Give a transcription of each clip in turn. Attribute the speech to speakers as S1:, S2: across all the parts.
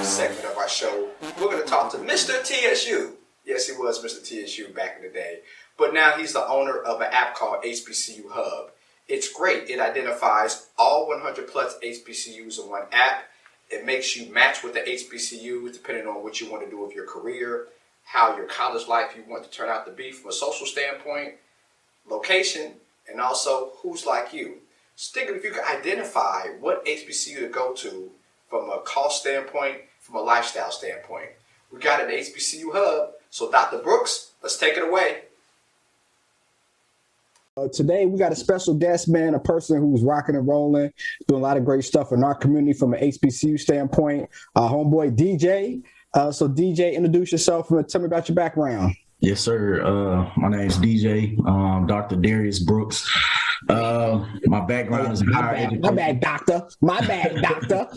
S1: segment of our show, we're going to talk to Mr. TSU. Yes, he was Mr. TSU back in the day, but now he's the owner of an app called HBCU Hub. It's great. It identifies all 100 plus HBCUs in one app. It makes you match with the HBCUs depending on what you want to do with your career, how your college life you want to turn out to be from a social standpoint, location, and also who's like you. Stickler, if you can identify what HBCU to go to from a cost standpoint, from a lifestyle standpoint. We got an HBCU Hub. So Dr. Brooks, let's take it away.
S2: Today, we got a special guest, man, a person who's rocking and rolling, doing a lot of great stuff in our community from an HBCU standpoint. Homeboy DJ. So DJ, introduce yourself and tell me about your background.
S3: Yes, sir. My name is DJ, Dr. Darrius Brooks. My background is in higher education.
S2: My bad, doctor. My bad, doctor.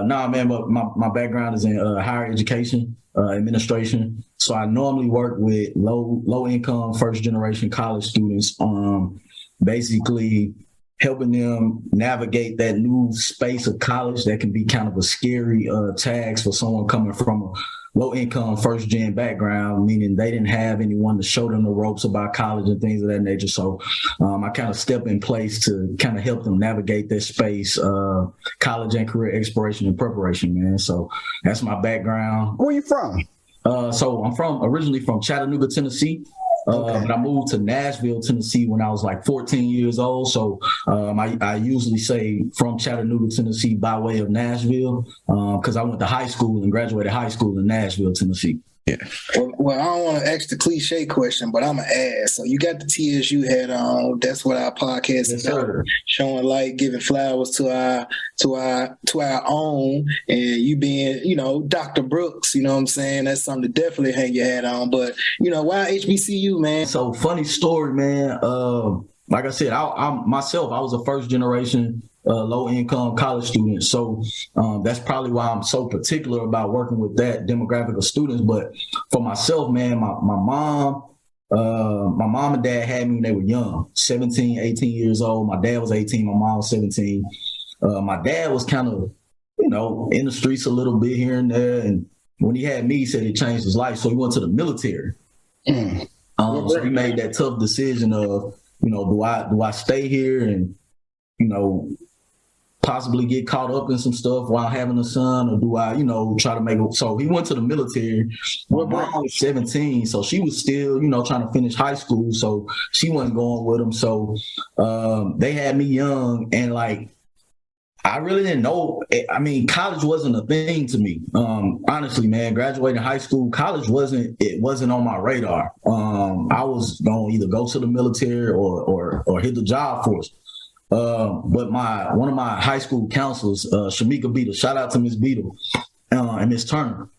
S3: Nah, man, but my background is in higher education, administration. So I normally work with low income, first generation college students, basically helping them navigate that new space of college that can be kind of a scary task for someone coming from a low-income, first-gen background, meaning they didn't have anyone to show them the ropes about college and things of that nature. So I kind of step in place to kind of help them navigate that space, college and career exploration and preparation, man. So that's my background.
S2: Where are you from?
S3: So I'm originally from Chattanooga, Tennessee. But I moved to Nashville, Tennessee when I was like 14 years old. So I usually say from Chattanooga, Tennessee by way of Nashville because I went to high school and graduated high school in Nashville, Tennessee. Yeah.
S4: Well, I don't want to ask the cliche question, but I'm going to ask. So you got the TSU hat on. That's what our podcast is about. Showing light, giving flowers to our own. And you being, Dr. Brooks, you know what I'm saying? That's something to definitely hang your hat on. But, why HBCU, man?
S3: So funny story, man. Like I said, I was a first generation low-income college student. So that's probably why I'm so particular about working with that demographic of students. But for myself, man, my mom and dad had me when they were young, 17, 18 years old. My dad was 18, my mom was 17. My dad was kind of, in the streets a little bit here and there. And when he had me, he said it changed his life. So he went to the military. So he made that tough decision of, do I stay here and, possibly get caught up in some stuff while having a son, or do I, try to make it? So he went to the military. My mom was 17, so she was still, trying to finish high school. So she wasn't going with him. So they had me young, and like, I really didn't know. I mean, college wasn't a thing to me. Honestly, man, graduating high school, college wasn't on my radar. I was going to either go to the military or hit the job force. But one of my high school counselors, Shamika Beadle, shout out to Miss Beadle and Miss Turner,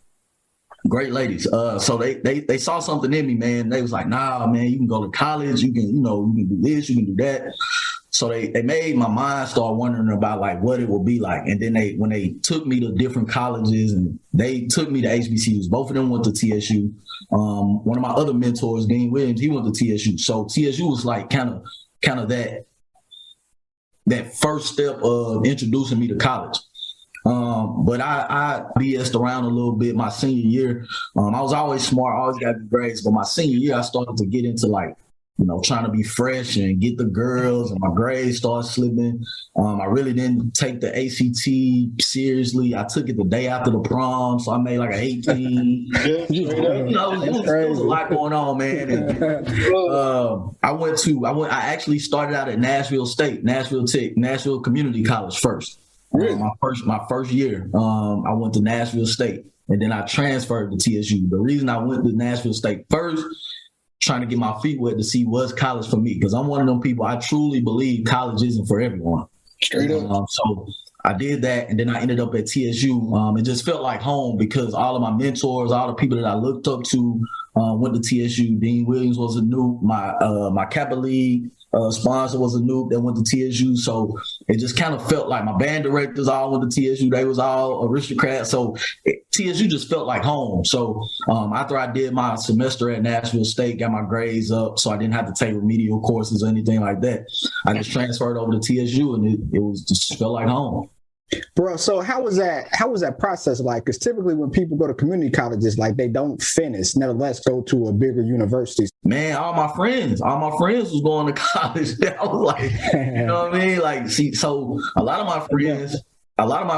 S3: great ladies. So they saw something in me, man. They was like, nah, man, you can go to college, you can, you can do this, you can do that. So they made my mind start wondering about like what it would be like. And then when they took me to different colleges and they took me to HBCUs, both of them went to TSU. One of my other mentors, Dean Williams, he went to TSU. So TSU was like kind of that first step of introducing me to college. But I BS'd around a little bit my senior year. I was always smart, always got good grades, but my senior year I started to get into like, trying to be fresh and get the girls, and my grades started slipping. I really didn't take the ACT seriously. I took it the day after the prom, so I made like an 18. It was a lot going on, man. And, I actually started out at Nashville State, Nashville Tech, Nashville Community College first.
S2: Really?
S3: My first year, I went to Nashville State, and then I transferred to TSU. The reason I went to Nashville State first, trying to get my feet wet to see what's college for me, because I'm one of them people, I truly believe college isn't for everyone.
S4: Straight up.
S3: So I did that, and then I ended up at TSU. It just felt like home because all of my mentors, all the people that I looked up to went to TSU. Dean Williams was a noob. My Kappa League sponsor was a noob that went to TSU. So it just kind of felt like my band directors all went to TSU. They was all aristocrats. So TSU just felt like home. So after I did my semester at Nashville State, got my grades up, so I didn't have to take remedial courses or anything like that. I just transferred over to TSU, and it was just felt like home.
S2: Bro, so how was that process like? Because typically when people go to community colleges, like they don't finish, nevertheless go to a bigger university.
S3: Man, all my friends was going to college. I was like, you know what I mean? Like, see, so a lot of my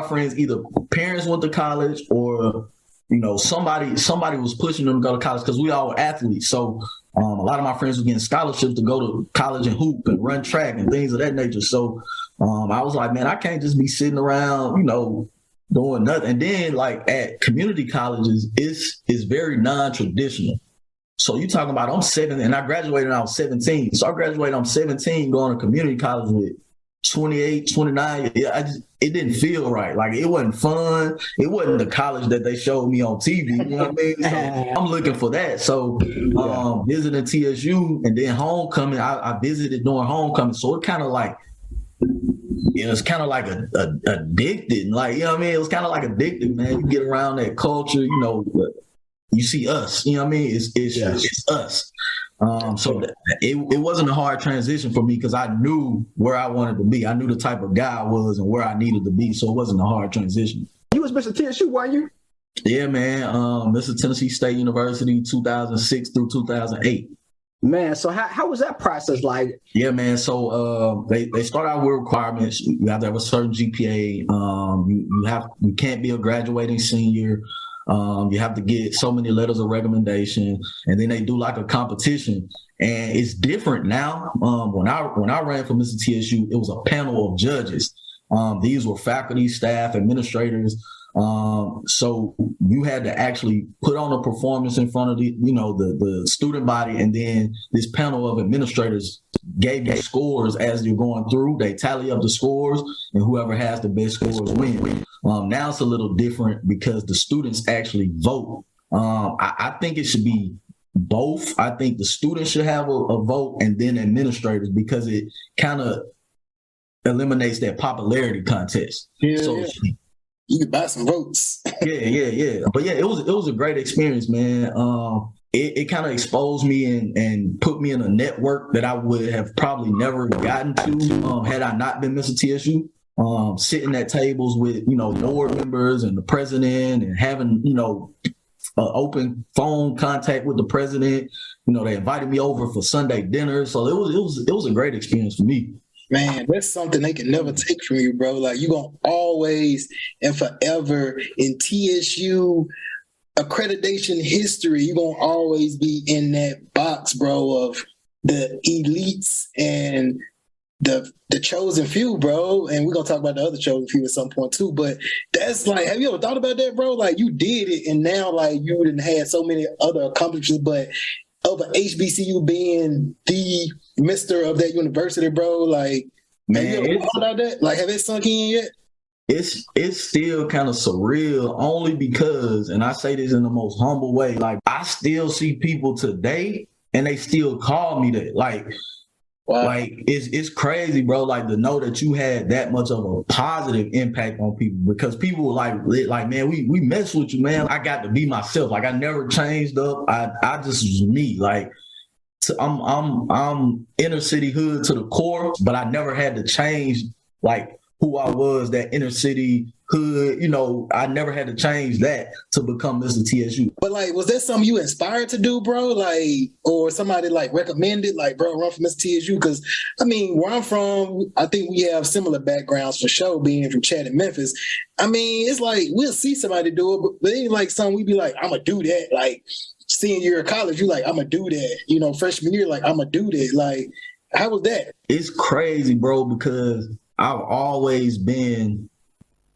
S3: friends either parents went to college or, you know, somebody was pushing them to go to college because we all were athletes. So a lot of my friends were getting scholarships to go to college and hoop and run track and things of that nature. So I was like, man, I can't just be sitting around, you know, doing nothing. And then like at community colleges, it's very non-traditional. So you talking about I'm 7 and I graduated when I was 17. So I graduated, I'm 17 going to community college with 28, 29. Yeah, it didn't feel right. Like it wasn't fun. It wasn't the college that they showed me on TV. You know what I mean? So I'm looking for that. So visiting TSU and then homecoming, I visited during homecoming. So it kind of like, it was kind of like addicted. Like, you know what I mean? It was kind of like addicted, man. You get around that culture, you know, you see us, you know what I mean? It's us. So it wasn't a hard transition for me because I knew where I wanted to be. I knew the type of guy I was and where I needed to be. So it wasn't a hard transition.
S2: You was Mr. TSU, weren't you?
S3: Yeah, man. Mr. Tennessee State University, 2006 through 2008.
S2: Man, so how was that process like?
S3: Yeah, man. So they start out with requirements. You have to have a certain GPA. You can't be a graduating senior. You have to get so many letters of recommendation, and then they do like a competition. And it's different now. When I ran for Mr. TSU, it was a panel of judges. These were faculty, staff, administrators. So you had to actually put on a performance in front of the student body, and then this panel of administrators gave you scores as you're going through. They tally up the scores, and whoever has the best scores win. Now it's a little different because the students actually vote. I think it should be both. I think the students should have a vote, and then administrators, because it kind of eliminates that popularity contest.
S4: Yeah,
S3: so
S4: yeah. You could buy some votes.
S3: Yeah. But yeah, it was a great experience, man. It kind of exposed me and put me in a network that I would have probably never gotten to had I not been Mr. TSU. Sitting at tables with, board members and the president, and having, open phone contact with the president. They invited me over for Sunday dinner. So it was a great experience for me.
S4: Man, that's something they can never take from you, bro. Like, you're going to always and forever in TSU accreditation history, you're going to always be in that box, bro, of the elites and the chosen few, bro. And we're going to talk about the other chosen few at some point too. But that's like, have you ever thought about that, bro? Like, you did it, and now, like, you didn't have so many other accomplishments, but over HBCU being the mister of that university, bro, like, man, have you ever thought about that? Like, have it sunk in yet?
S3: It's still kind of surreal, only because, and I say this in the most humble way, like, I still see people today and they still call me that. Like, wow. Like, it's crazy, bro, like, to know that you had that much of a positive impact on people, because people were like, man, we mess with you, man. I got to be myself. Like, I never changed up. I just was me. Like, I'm inner city hood to the core, but I never had to change, like, who I was, that inner city hood, I never had to change that to become Mr. TSU.
S4: But, like, was that something you inspired to do, bro? Like, or somebody, like, recommended, like, bro, run for Mr. TSU? Because, I mean, where I'm from, I think we have similar backgrounds for sure, being from Chad and Memphis. I mean, it's like, we'll see somebody do it, but it ain't like something we be like, I'm going to do that. Like, senior year of college, you like, I'm going to do that. Freshman year, like, I'm going to do that. Like, how was that?
S3: It's crazy, bro, because I've always been,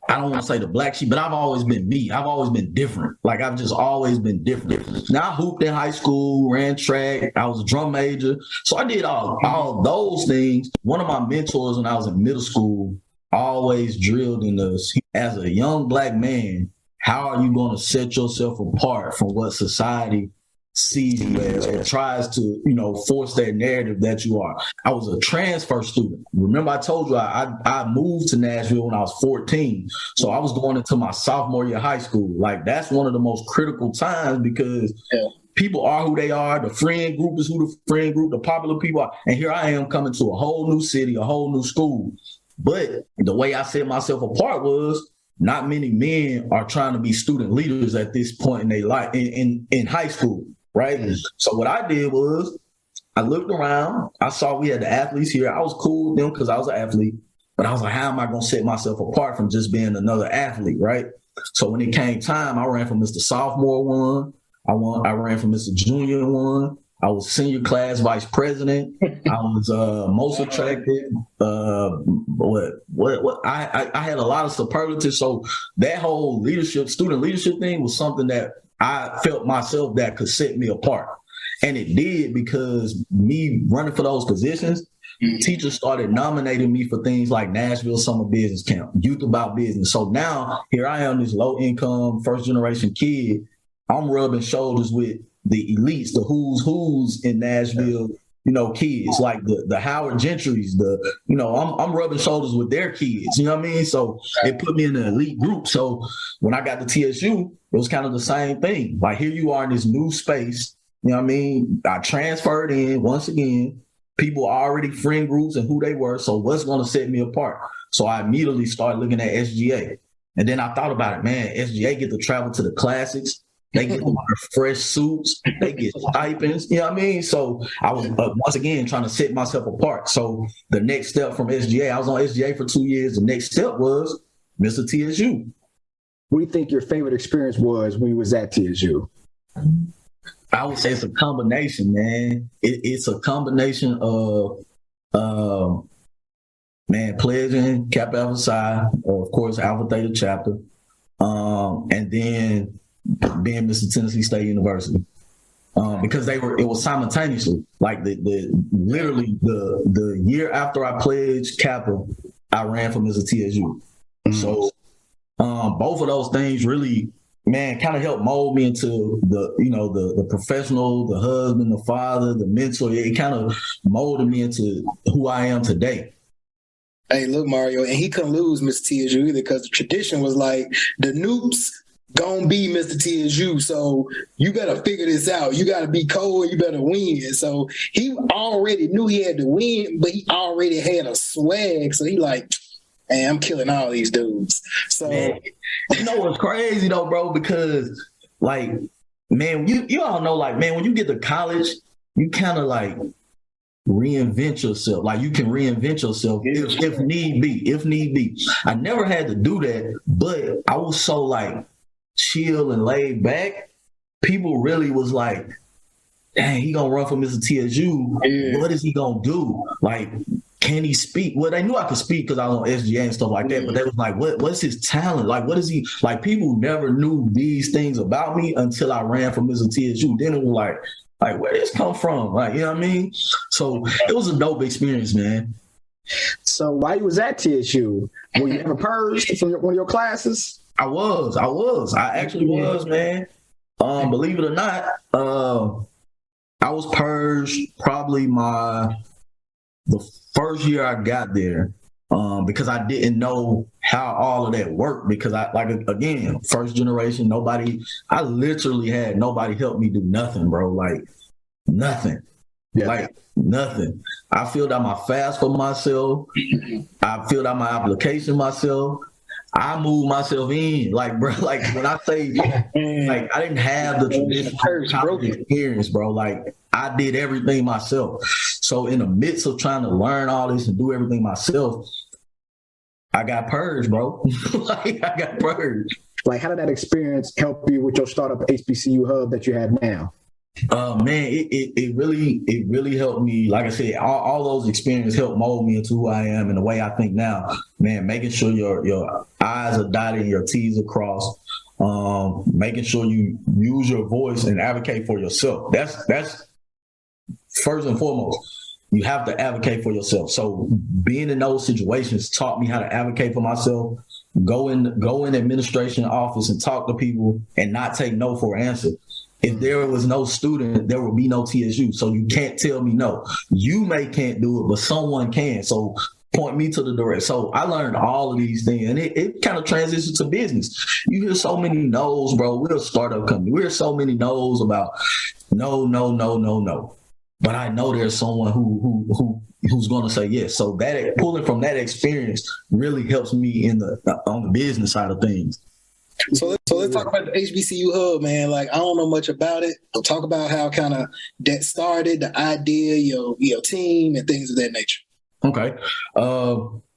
S3: I don't want to say the black sheep, but I've always been me. I've always been different. Like, I've just always been different. Now, I hooped in high school, ran track, I was a drum major. So I did all those things. One of my mentors when I was in middle school always drilled in us, as a young black man, how are you going to set yourself apart from what society sees you as, or tries to, force that narrative that you are? I was a transfer student. Remember, I told you I moved to Nashville when I was 14. So I was going into my sophomore year of high school. Like, that's one of the most critical times, because people are who they are. The friend group is who the friend group, the popular people are. And here I am coming to a whole new city, a whole new school. But the way I set myself apart was not many men are trying to be student leaders at this point in their life in high school, right? Mm-hmm. So what I did was I looked around, I saw we had the athletes here. I was cool with them because I was an athlete, but I was like, how am I going to set myself apart from just being another athlete, right? So when it came time, I ran for Mr. Sophomore one. I ran for Mr. Junior one. I was senior class vice president. I was most attractive. I had a lot of superlatives. So that whole student leadership thing was something that I felt myself that could set me apart. And it did, because me running for those positions, teachers started nominating me for things like Nashville Summer Business Camp, Youth About Business. So now here I am, this low income, first generation kid. I'm rubbing shoulders with the elites, the who's in Nashville, kids like the Howard Gentrys, I'm rubbing shoulders with their kids, you know what I mean? So it put me in an elite group. So when I got to TSU, it was kind of the same thing. Like, here you are in this new space, you know what I mean? I transferred in once again. People are already friend groups and who they were. So what's going to set me apart? So I immediately started looking at SGA. And then I thought about it, man, SGA get to travel to the classics. They get to wear fresh suits. They get stipends. You know what I mean? So I was, once again, trying to set myself apart. So the next step from SGA, I was on SGA for 2 years. The next step was Mr. TSU.
S2: What do you think your favorite experience was when you was at TSU?
S3: I would say it's a combination, man. It's a combination of, pledging Kappa Alpha Psi, of course, Alpha Theta chapter, and then being Mr. Tennessee State University, because it was simultaneously, like literally the year after I pledged Kappa, I ran for Mr. TSU. Mm-hmm. So both of those things really, man, kind of helped mold me into the professional, the husband, the father, the mentor. It kind of molded me into who I am today.
S4: Hey, look, Mario, and he couldn't lose Mr. TSU either, because the tradition was like, the Noops gonna be Mr. TSU, so you gotta figure this out. You gotta be cold, you better win. So he already knew he had to win, but he already had a swag. So he like, hey, I'm killing all these dudes. So
S3: man, you know what's crazy though, bro? Because like, man, you all know, like, man, when you get to college, you kind of like reinvent yourself. Like, you can reinvent yourself if need be. I never had to do that, but I was so like chill and laid back. People really was like, dang, he gonna run for Mr. TSU. Yeah. What is he gonna do? Like, can he speak? Well, they knew I could speak because I was on SGA and stuff like that, but they was like, what's his talent? Like, what is he? Like, people never knew these things about me until I ran for Mr. TSU. Then it was like, where did this come from? Like, you know what I mean? So it was a dope experience, man.
S2: So while you was at TSU, were you ever purged from one of your classes?
S3: I actually was, man. Believe it or not, I was purged probably the first year I got there, because I didn't know how all of that worked, because again, first generation, I literally had nobody help me do nothing, bro. Like, nothing. Yeah. Like, nothing. I filled out my FAFSA myself. I filled out my application myself. I moved myself in, like, bro, like, when I say, like, I didn't have the traditional college experience, bro. Like, I did everything myself. So in the midst of trying to learn all this and do everything myself, I got purged, bro. Like, I got purged.
S2: Like, how did that experience help you with your startup HBCU hub that you have now?
S3: Man, it really helped me. Like I said, all those experiences helped mold me into who I am and the way I think now. Man, making sure your I's are dotted and your T's are crossed. Making sure you use your voice and advocate for yourself. That's first and foremost. You have to advocate for yourself. So being in those situations taught me how to advocate for myself. Go in administration office and talk to people and not take no for an answer. If there was no student, there would be no TSU. So you can't tell me no. You can't do it, but someone can. So point me to the direction. So I learned all of these things, and it kind of transitions to business. You hear so many no's, bro. We're a startup company. We hear so many no's about no. But I know there's someone who who's going to say yes. So that pulling from that experience really helps me on the business side of things.
S4: So let's talk about the HBCU hub, man. Like, I don't know much about it. We'll talk about how kind of that started, the idea, your team, and things of that nature.
S3: Okay.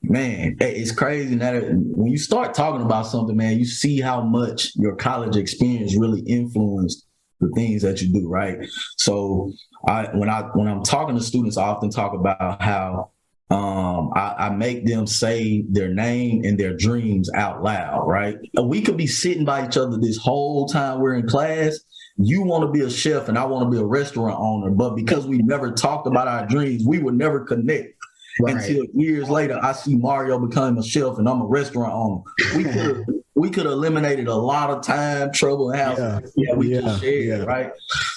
S3: Man, it's crazy that when you start talking about something, man, you see how much your college experience really influenced the things that you do, right? So when I'm talking to students, I often talk about how I make them say their name and their dreams out loud, right? We could be sitting by each other this whole time we're in class. You want to be a chef and I want to be a restaurant owner, but because we never talked about our dreams, we would never connect. Right. Until years later, I see Mario becoming a chef and I'm a restaurant owner. We could have eliminated a lot of time, trouble, and house. We just shared, right?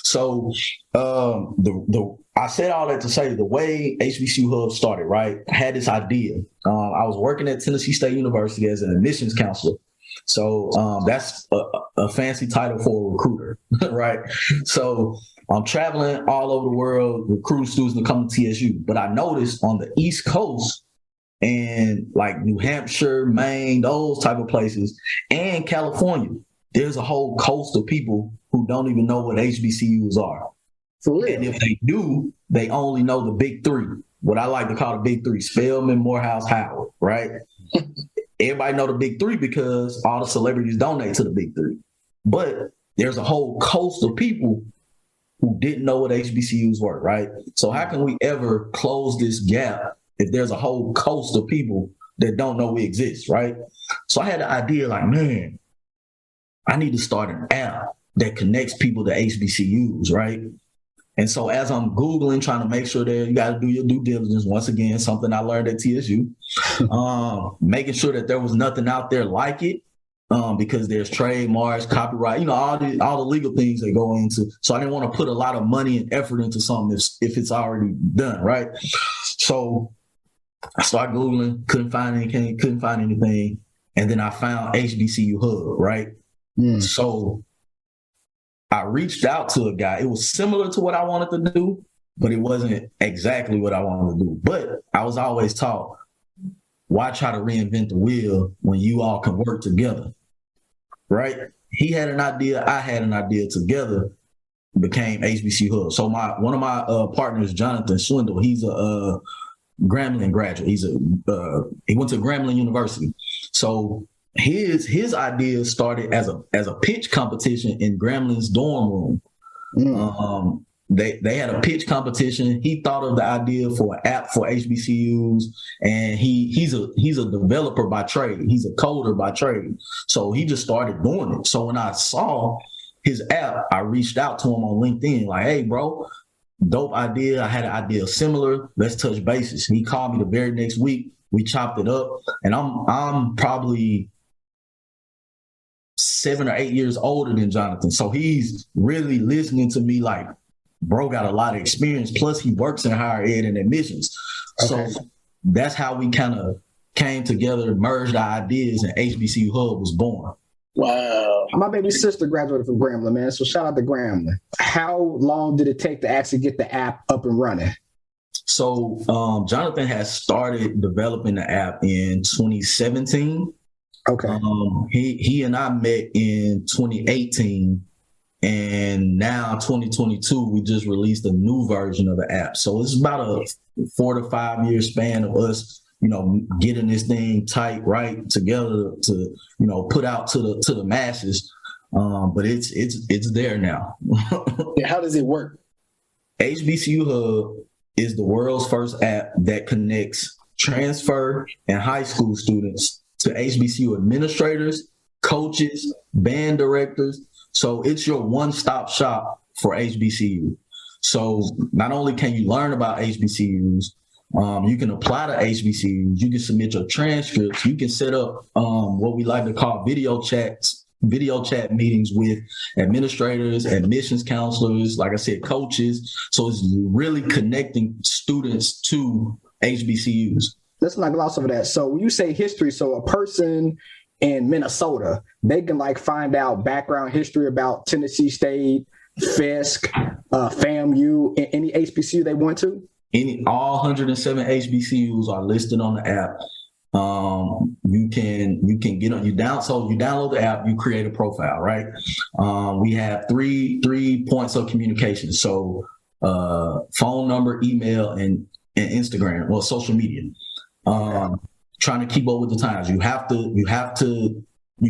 S3: So I said all that to say the way HBCU Hub started, right? I had this idea. I was working at Tennessee State University as an admissions counselor. So that's a fancy title for a recruiter, right? So I'm traveling all over the world, recruiting students to come to TSU. But I noticed on the East Coast and like New Hampshire, Maine, those type of places, and California, there's a whole coast of people who don't even know what HBCUs are.
S2: For real?
S3: And if they do, they only know the big three, what I like to call the big three: Spelman, Morehouse, Howard, right? Everybody know the big three because all the celebrities donate to the big three. But there's a whole coast of people who didn't know what HBCUs were, right? So how can we ever close this gap if there's a whole coast of people that don't know we exist, right? So I had the idea like, man, I need to start an app that connects people to HBCUs, right? And so as I'm Googling, trying to make sure that you got to do your due diligence, once again, something I learned at TSU, making sure that there was nothing out there like it, because there's trademarks, copyright, all the legal things that go into. So I didn't want to put a lot of money and effort into something if it's already done, right? So I started Googling, couldn't find anything. And then I found HBCU Hub, right? So I reached out to a guy. It was similar to what I wanted to do, but it wasn't exactly what I wanted to do. But I was always taught, why try to reinvent the wheel when you all can work together, right? He had an idea, I had an idea, together became HBCU Hub. So one of my partners, Jonathan Swindle, he's a Grambling graduate. He went to Grambling University. So his idea started as a pitch competition in Grambling's dorm room. They had a pitch competition. He thought of the idea for an app for HBCUs, and he's a developer by trade. He's a coder by trade. So he just started doing it. So when I saw his app, I reached out to him on LinkedIn, like, hey, bro, dope idea. I had an idea similar. Let's touch bases. He called me the very next week. We chopped it up, and I'm probably 7 or 8 years older than Jonathan. So he's really listening to me like, bro got a lot of experience. Plus he works in higher ed and admissions. Okay. So that's how we kind of came together, merged our ideas, and HBCU Hub was born.
S2: Wow. My baby sister graduated from Grambling, man. So shout out to Grambling. How long did it take to actually get the app up and running?
S3: So Jonathan has started developing the app in 2017.
S2: Okay.
S3: He and I met in 2018, and now 2022 we just released a new version of the app. So it's about a 4 to 5 year span of us, getting this thing tight right together to put out to the masses. But it's there now.
S4: How does it work?
S3: HBCU Hub is the world's first app that connects transfer and high school students to HBCU administrators, coaches, band directors. So it's your one-stop shop for HBCU. So not only can you learn about HBCUs, you can apply to HBCUs, you can submit your transcripts, you can set up what we like to call video chat meetings with administrators, admissions counselors, like I said, coaches. So it's really connecting students to HBCUs.
S2: Let's not gloss over that. So when you say history, so a person in Minnesota, they can find out background history about Tennessee State, Fisk, FAMU, any HBCU they want to?
S3: all 107 HBCUs are listed on the app. You can get on, you download the app, you create a profile, right? We have three points of communication. So phone number, email, and Instagram, well, social media. Trying to keep up with the times. You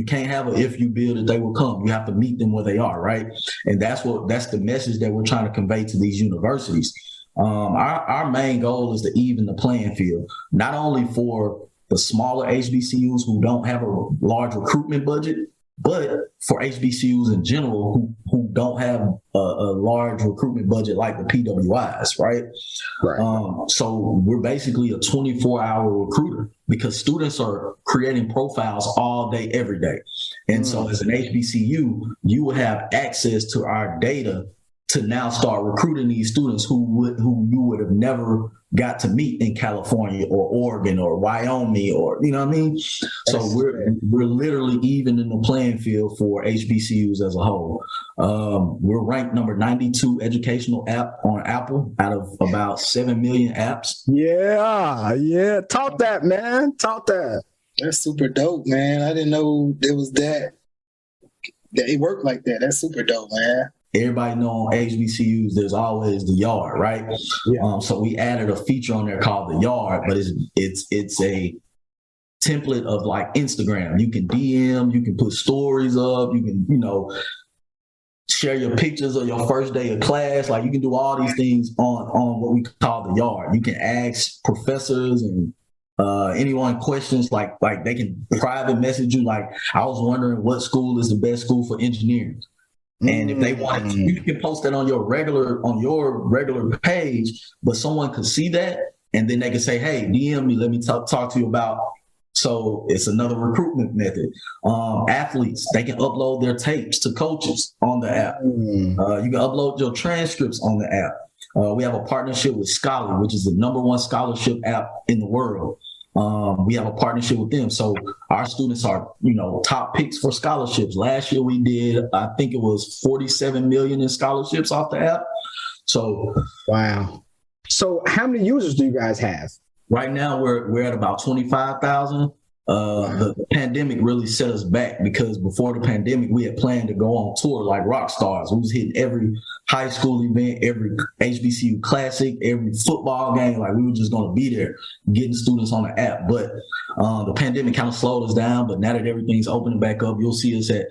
S3: can't have a if you build it, they will come. You have to meet them where they are, right? And that's the message that we're trying to convey to these universities. Our main goal is to even the playing field, not only for the smaller HBCUs who don't have a large recruitment budget, but for HBCUs in general who don't have a large recruitment budget like the PWIs, right? So we're basically a 24-hour recruiter because students are creating profiles all day, every day. And so as an HBCU, you will have access to our data to now start recruiting these students who you would have never got to meet in California or Oregon or Wyoming, or you know what I mean? So we're literally even in the playing field for HBCUs as a whole. We're ranked number 92 educational app on Apple out of about 7 million apps.
S2: Yeah. Talk that, man. Talk that.
S4: That's super dope, man. I didn't know there was that it worked like that. That's super dope, man.
S3: Everybody know on HBCUs, there's always the yard, right? Yeah. So we added a feature on there called the yard, but it's a template of like Instagram. You can DM, you can put stories up, you can, share your pictures of your first day of class. Like you can do all these things on what we call the yard. You can ask professors and anyone questions, like they can private message you. Like, I was wondering what school is the best school for engineering. And if they wanted to, you can post that on your regular page, but someone could see that and then they can say, hey, DM me, let me talk to you about. So it's another recruitment method. Athletes, they can upload their tapes to coaches on the app. You can upload your transcripts on the app. We have a partnership with Scholar, which is the #1 scholarship app in the world. We have a partnership with them. So our students are, top picks for scholarships. Last year we did, I think it was 47 million in scholarships off the app. So,
S2: wow. So how many users do you guys have?
S3: Right now we're at about 25,000. The pandemic really set us back because before the pandemic, we had planned to go on tour like rock stars. We was hitting every high school event, every HBCU classic, every football game. Like we were just going to be there getting students on the app. But the pandemic kind of slowed us down. But now that everything's opening back up, you'll see us at,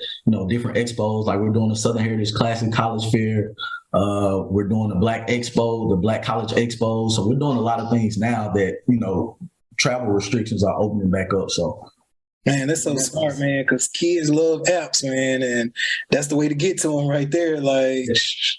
S3: different expos. Like we're doing the Southern Heritage Classic College Fair. We're doing the Black Expo, the Black College Expo. So we're doing a lot of things now that, travel restrictions are opening back up. So,
S4: man, that's so smart, man, because kids love apps, man, and that's the way to get to them right there. Like,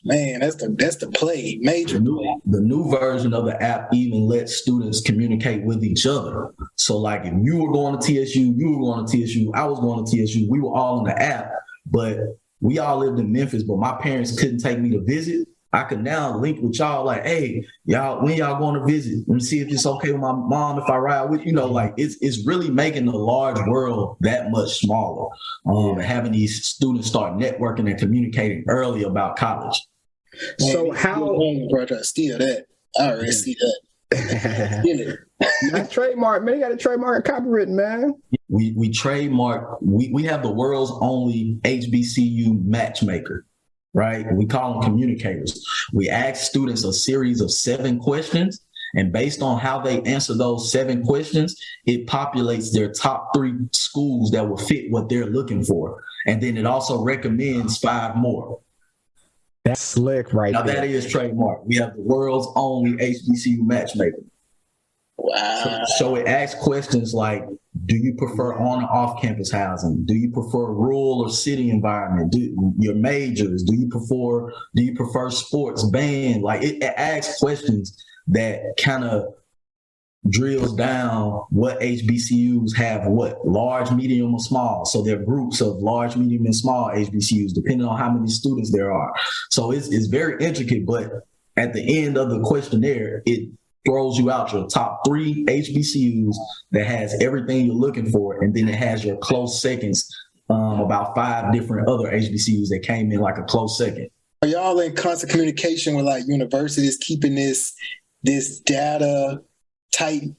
S4: man, that's the play, major play.
S3: The new version of the app even lets students communicate with each other. So, like, if you were going to TSU, you were going to TSU, I was going to TSU, we were all in the app, but we all lived in Memphis, but my parents couldn't take me to visit. I could now link with y'all like, hey, y'all, when y'all going to visit? Let me see if it's okay with my mom if I ride with, like it's really making the large world that much smaller. Having these students start networking and communicating early about college.
S2: So how?
S4: I try to steal that. I already see that.
S2: That's trademark, man. You got to trademark and copyright, man.
S3: We trademark. We have the world's only HBCU matchmaker. Right? We call them communicators. We ask students a series of 7 questions, and based on how they answer those 7 questions, it populates their top 3 schools that will fit what they're looking for. And then it also recommends 5 more.
S2: That's slick, right?
S3: Now
S2: there.
S3: that is trademark. We have the world's only HBCU matchmaker.
S4: Wow.
S3: So it asks questions like, do you prefer on or off campus housing? Do you prefer rural or city environment? Your majors? Do you prefer sports, band? Like it asks questions that kind of drills down what HBCUs have, what large, medium, or small. So there are groups of large, medium, and small HBCUs depending on how many students there are. So it's very intricate, but at the end of the questionnaire, it throws you out your top 3 HBCUs that has everything you're looking for, and then it has your close seconds, about 5 different other HBCUs that came in like a close second.
S4: Are y'all in constant communication with like universities, keeping this this data tight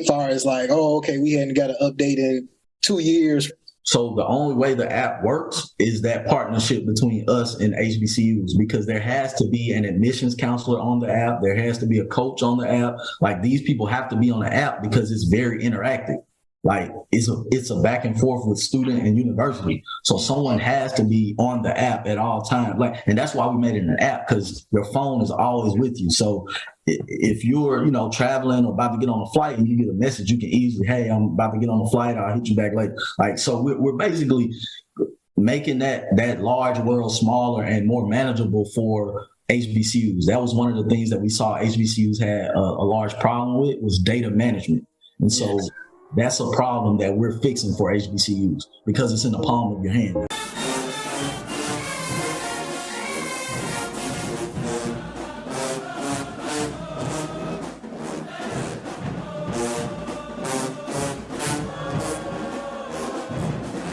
S4: far as like, oh, okay, we hadn't got an update in 2 years.
S3: So the only way the app works is that partnership between us and HBCUs, because there has to be an admissions counselor on the app. There has to be a coach on the app. Like, these people have to be on the app because it's very interactive. Like, it's a back and forth with student and university. So someone has to be on the app at all times. Like, and that's why we made it an app, because your phone is always with you. So if you're, traveling or about to get on a flight and you get a message, you can easily, hey, I'm about to get on a flight, I'll hit you back later. Like, so we're basically making that large world smaller and more manageable for HBCUs. That was one of the things that we saw HBCUs had a large problem with, was data management. And so that's a problem that we're fixing for HBCUs, because it's in the palm of your hand.